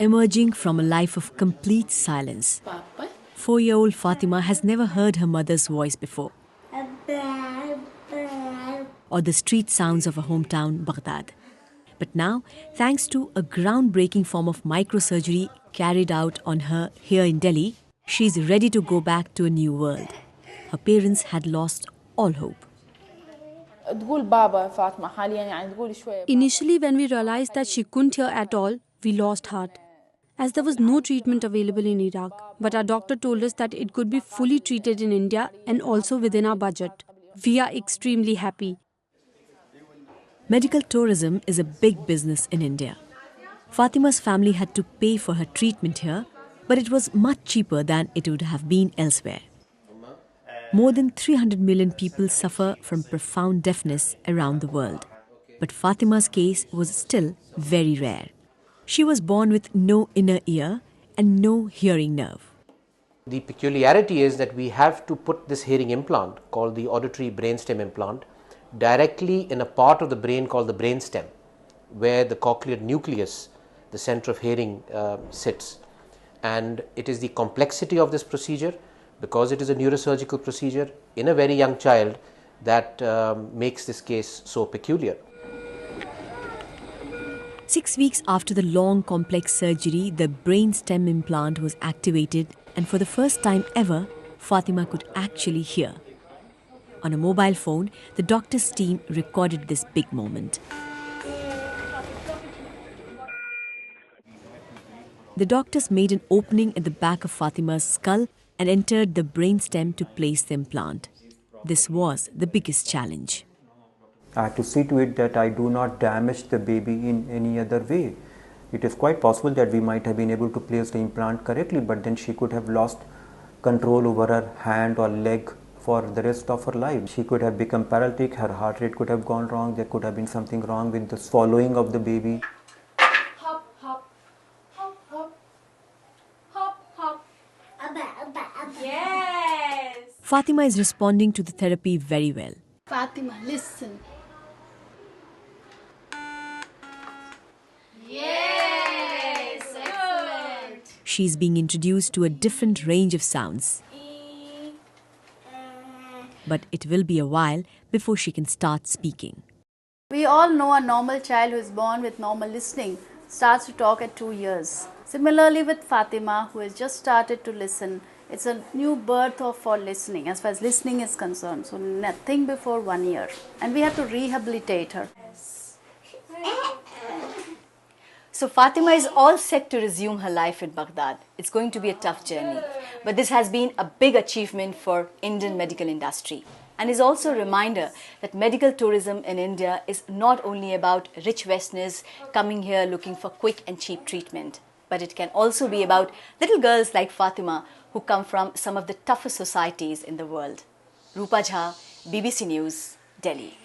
emerging from a life of complete silence. 4-year-old Fatima has never heard her mother's voice before, or the street sounds of her hometown, Baghdad. But now, thanks to a groundbreaking form of microsurgery carried out on her here in Delhi, she's ready to go back to a new world. Her parents had lost all hope. Initially, when we realized that she couldn't hear at all, we lost heart, as there was no treatment available in Iraq. But our doctor told us that it could be fully treated in India and also within our budget. We are extremely happy. Medical tourism is a big business in India. Fatima's family had to pay for her treatment here, but it was much cheaper than it would have been elsewhere. More than 300 million people suffer from profound deafness around the world. But Fatima's case was still very rare. She was born with no inner ear and no hearing nerve. The peculiarity is that we have to put this hearing implant, called the auditory brainstem implant, directly in a part of the brain called the brainstem, where the cochlear nucleus, the center of hearing, sits. And it is the complexity of this procedure, because it is a neurosurgical procedure in a very young child, that makes this case so peculiar. 6 weeks after the long, complex surgery, the brainstem implant was activated, and for the first time ever, Fatima could actually hear. On a mobile phone, the doctor's team recorded this big moment. The doctors made an opening at the back of Fatima's skull and entered the brainstem to place the implant. This was the biggest challenge. I had to see to it that I do not damage the baby in any other way. It is quite possible that we might have been able to place the implant correctly, but then she could have lost control over her hand or leg for the rest of her life. She could have become paralytic, her heart rate could have gone wrong, there could have been something wrong with the swallowing of the baby. Hop, hop, hop, hop, hop, hop. Yes! Fatima is responding to the therapy very well. Fatima, listen. Yes! Excellent! She's being introduced to a different range of sounds. But it will be a while before she can start speaking. We all know a normal child who is born with normal listening starts to talk at 2 years. Similarly with Fatima, who has just started to listen, it's a new birth for listening as far as listening is concerned. So nothing before 1 year. And we have to rehabilitate her. So Fatima is all set to resume her life in Baghdad. It's going to be a tough journey, but this has been a big achievement for Indian medical industry, and is also a reminder that medical tourism in India is not only about rich Westerners coming here looking for quick and cheap treatment, but it can also be about little girls like Fatima who come from some of the toughest societies in the world. Rupa Jha, BBC News, Delhi.